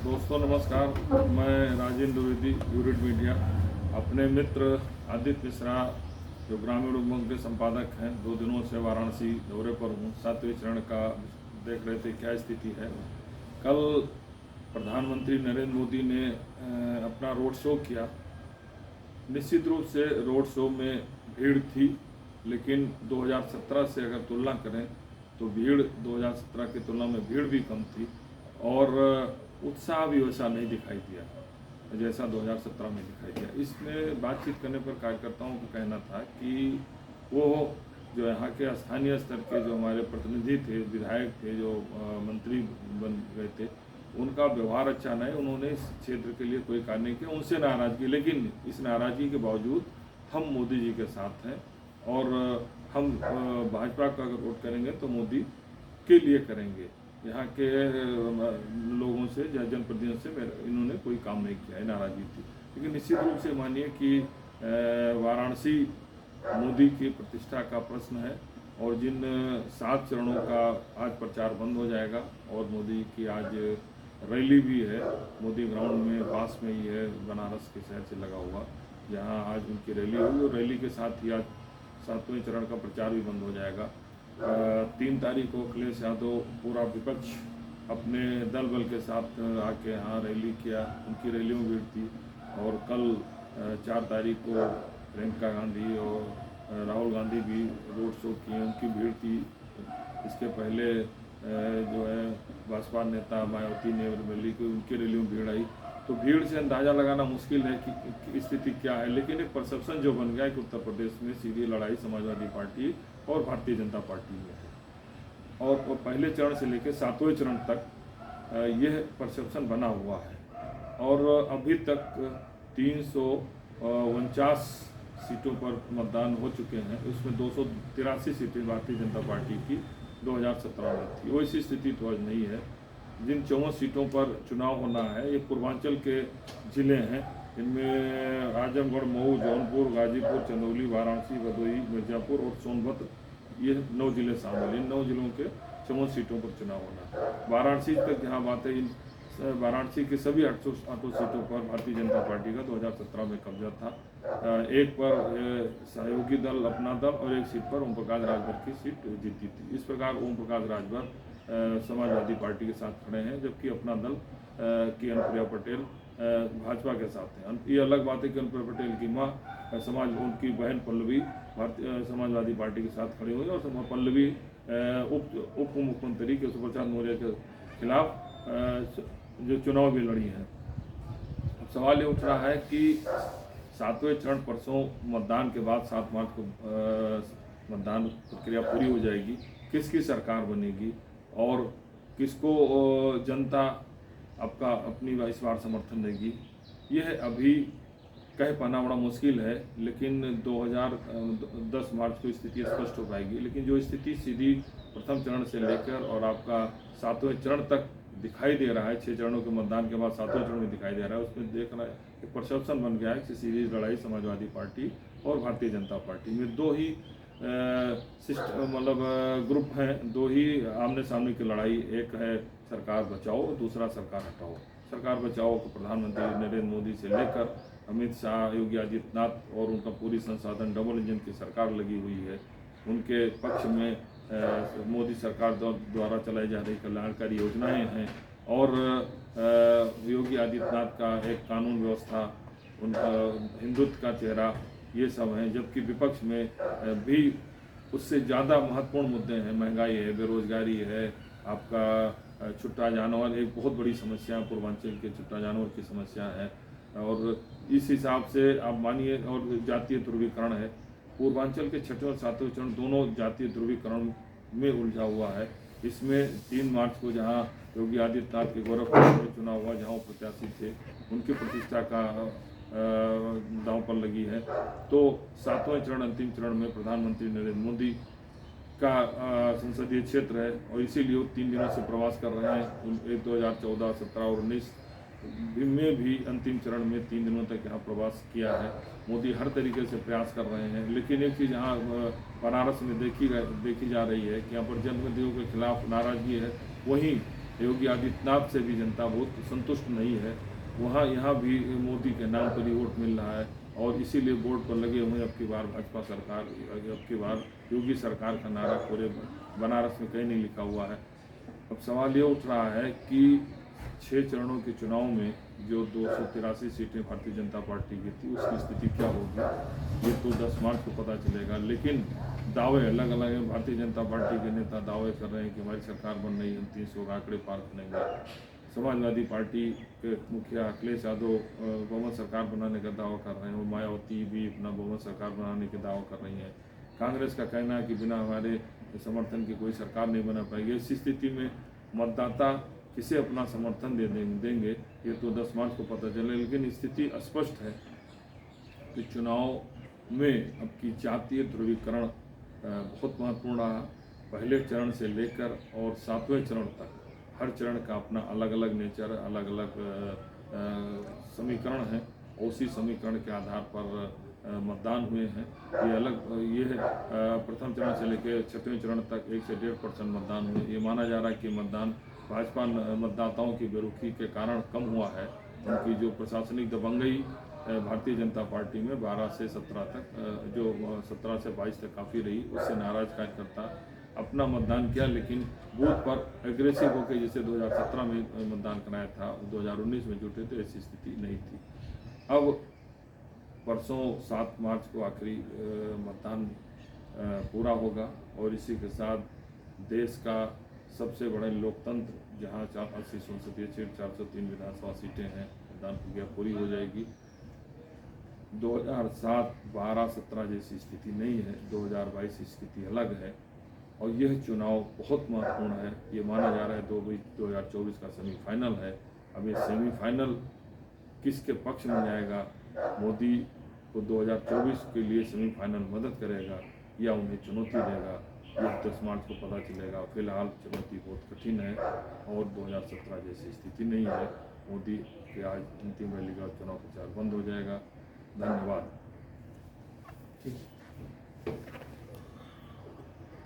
दोस्तों नमस्कार, मैं राजेंद्र द्विवेदी, यूरिट मीडिया। अपने मित्र आदित्य मिश्रा जो ग्रामीण उद्योग के संपादक हैं, 2 दिनों से वाराणसी दौरे पर हूँ। 7वें चरण का देख रहे थे क्या स्थिति है। कल प्रधानमंत्री नरेंद्र मोदी ने अपना रोड शो किया। निश्चित रूप से रोड शो में भीड़ थी, लेकिन 2017 से अगर तुलना करें तो भीड़ 2017 की तुलना में भीड़ भी कम थी और उत्साह भी वैसा नहीं दिखाई दिया जैसा 2017 में दिखाई दिया। इसमें बातचीत करने पर कार्यकर्ताओं का कहना था कि वो जो यहाँ के स्थानीय स्तर के जो हमारे प्रतिनिधि थे, विधायक थे, जो मंत्री बन गए थे, उनका व्यवहार अच्छा नहीं, उन्होंने इस क्षेत्र के लिए कोई कार्य नहीं किया, उनसे नाराज़गी। लेकिन इस नाराज़गी के बावजूद हम मोदी जी के साथ हैं और हम भाजपा का अगर वोट करेंगे तो मोदी के लिए करेंगे। यहाँ के लोगों से, जनप्रतिनिधियों से इन्होंने कोई काम नहीं किया है, नाराज़गी थी। लेकिन निश्चित रूप से मानिए कि वाराणसी मोदी की प्रतिष्ठा का प्रश्न है और जिन 7 चरणों का आज प्रचार बंद हो जाएगा और मोदी की आज रैली भी है मोदी ग्राउंड में, पास में ही है, बनारस के शहर से लगा हुआ, जहाँ आज उनकी रैली हुई और रैली के साथ ही आज 7वें चरण का प्रचार भी बंद हो जाएगा। 3 तारीख को अखिलेश यादव पूरा विपक्ष अपने दल बल के साथ आके यहाँ रैली किया, उनकी रैलियों में भीड़ थी। और कल 4 तारीख को प्रियंका गांधी और राहुल गांधी भी रोड शो किए, उनकी भीड़ थी। इसके पहले जो है भाजपा नेता मायावती ने रैली की, उनकी रैलियों में भीड़ आई। तो भीड़ से अंदाज़ा लगाना मुश्किल है कि स्थिति क्या है, लेकिन एक परसेप्शन जो बन गया है कि उत्तर प्रदेश में सीधी लड़ाई समाजवादी पार्टी और भारतीय जनता पार्टी में है और पहले चरण से लेकर 7वें चरण तक यह परसेप्शन बना हुआ है। और अभी तक 349 सीटों पर मतदान हो चुके हैं, उसमें 283 सीटें भारतीय जनता पार्टी की 2017 में थी। वैसी स्थिति तो आज नहीं है। जिन 54 सीटों पर चुनाव होना है ये पूर्वांचल के ज़िले हैं, इनमें आजमगढ़, मऊ, जौनपुर, गाजीपुर, चंदौली, वाराणसी, भदोही, मिर्जापुर और सोनभद्र, ये 9 ज़िले शामिल। इन 9 ज़िलों के 54 सीटों पर चुनाव होना है। वाराणसी तक जहाँ बात है, इन वाराणसी के सभी 800 सीटों पर भारतीय जनता पार्टी का 2017 में कब्जा था। एक पर सहयोगी दल, अपना दल और एक सीट पर ओम प्रकाश राजभर की सीट जीती थी। इस प्रकार ओम प्रकाश राजभर समाजवादी पार्टी के साथ खड़े हैं, जबकि अपना दल की अनुप्रिया पटेल भाजपा के साथ हैं। ये अलग बात है कि अनुप्रिया पटेल की मां उनकी बहन पल्लवी भारतीय समाजवादी पार्टी के साथ खड़ी हुई और पल्लवी उप मुख्यमंत्री केशव प्रसाद मौर्य के खिलाफ जो चुनाव भी लड़ी हैं। अब सवाल ये उठ रहा है कि 7वें चरण परसों मतदान के बाद 7 मार्च को मतदान प्रक्रिया पूरी हो जाएगी, किसकी सरकार बनेगी और किसको जनता आपका अपनी इस बार समर्थन देगी, यह अभी कह पाना बड़ा मुश्किल है। लेकिन 2010 मार्च को स्थिति स्पष्ट हो पाएगी। लेकिन जो स्थिति सीधी प्रथम चरण से लेकर और आपका 7वें चरण तक दिखाई दे रहा है, 6 चरणों के मतदान के बाद 7वें चरण में दिखाई दे रहा है, उसमें देखना एक परसेप्शन बन गया है कि सीधी लड़ाई समाजवादी पार्टी और भारतीय जनता पार्टी में 2 ही ग्रुप हैं, 2 ही आमने सामने की लड़ाई। एक है सरकार बचाओ, दूसरा सरकार हटाओ। सरकार बचाओ को प्रधानमंत्री नरेंद्र मोदी से लेकर अमित शाह, योगी आदित्यनाथ और उनका पूरी संसाधन डबल इंजन की सरकार लगी हुई है। उनके पक्ष में मोदी सरकार द्वारा चलाई जा रही कल्याणकारी योजनाएं हैं और योगी आदित्यनाथ का एक कानून व्यवस्था, उनका हिंदुत्व का चेहरा, ये सब हैं। जबकि विपक्ष में भी उससे ज़्यादा महत्वपूर्ण मुद्दे हैं, महंगाई है, बेरोजगारी है, आपका छुट्टा जानवर एक बहुत बड़ी समस्या, पूर्वांचल के छुट्टा जानवर की समस्या है। और इस हिसाब से आप मानिए, और जातीय ध्रुवीकरण है, पूर्वांचल के 6वें और 7वें चरण दोनों जातीय ध्रुवीकरण में उलझा हुआ है। इसमें 3 मार्च को जहां योगी आदित्यनाथ के गोरखपुर में चुनाव हुआ, जहां प्रत्याशी थे, उनकी प्रतिष्ठा का दांव पर लगी है, तो 7वें चरण अंतिम चरण में प्रधानमंत्री नरेंद्र मोदी का संसदीय क्षेत्र है और इसीलिए वो 3 दिनों से प्रवास कर रहे हैं। 2014, 17 और 19 में भी अंतिम चरण में 3 दिनों तक यहाँ प्रवास किया है। मोदी हर तरीके से प्रयास कर रहे हैं। लेकिन एक चीज़ यहाँ बनारस में देखी जा रही है कि यहाँ पर जनप्रतिनिधियों के खिलाफ नाराजगी है, वहीं योगी आदित्यनाथ से भी जनता बहुत संतुष्ट नहीं है। वहाँ यहाँ भी मोदी के नाम पर ही वोट मिल रहा है और इसीलिए बोर्ड पर लगे हुए अब की बार भाजपा सरकार, अब की बार योगी सरकार का नारा पूरे बनारस में कहीं नहीं लिखा हुआ है। अब सवाल ये उठ रहा है कि 6 चरणों के चुनाव में जो 283 सीटें भारतीय जनता पार्टी की थी उसकी स्थिति क्या होगी, ये तो 10 मार्च को पता चलेगा। लेकिन दावे अलग अलग हैं। भारतीय जनता पार्टी के नेता दावे कर रहे हैं कि हमारी सरकार बन रही है, हम 300 आंकड़े पार करेंगे। समाजवादी पार्टी के मुखिया अखिलेश यादव बहुमत सरकार बनाने का दावा कर रहे हैं और मायावती भी अपना बहुमत सरकार बनाने के दावा कर रही हैं। कांग्रेस का कहना है कि बिना हमारे समर्थन की कोई सरकार नहीं बना पाएगी। इस स्थिति में मतदाता किसे अपना समर्थन देंगे ये तो 10 मार्च को पता चले। लेकिन स्थिति स्पष्ट है कि चुनाव में अब की जातीय ध्रुवीकरण बहुत महत्वपूर्ण रहा। पहले चरण से लेकर और 7वें चरण तक हर चरण का अपना अलग अलग नेचर, अलग अलग समीकरण है। उसी समीकरण के आधार पर मतदान हुए हैं। ये है प्रथम चरण से लेकर 6वें चरण तक 1 से 1.5% मतदान हुए। ये माना जा रहा है कि मतदान भाजपा मतदाताओं की बेरुखी के कारण कम हुआ है। उनकी जो प्रशासनिक दबंगई भारतीय जनता पार्टी में 12 से 17 तक, जो 17 से 22 तक काफ़ी रही, उससे नाराज कार्यकर्ता अपना मतदान किया। लेकिन बूथ पर एग्रेसिव होकर जैसे 2017 में मतदान कराया था, 2019 में जुटे थे, ऐसी स्थिति नहीं थी। अब परसों 7 मार्च को आखिरी मतदान पूरा होगा और इसी के साथ देश का सबसे बड़ा लोकतंत्र जहां 80 संसदीय सीट, 403 विधानसभा सीटें हैं, मतदान प्रक्रिया पूरी हो जाएगी। 2007, 12, 17 जैसी स्थिति नहीं है, 2022 स्थिति अलग है और यह चुनाव बहुत महत्वपूर्ण है। ये माना जा रहा है 2024 का सेमीफाइनल है। अब ये सेमीफाइनल किसके पक्ष में जाएगा, मोदी को 2024 के लिए सेमीफाइनल मदद करेगा या उन्हें चुनौती देगा, यह 10 मार्च को पता चलेगा। फिलहाल चुनौती बहुत कठिन है और 2017 जैसी स्थिति नहीं है। मोदी के आज अंतिम रैली का चुनाव प्रचार बंद हो जाएगा। धन्यवाद।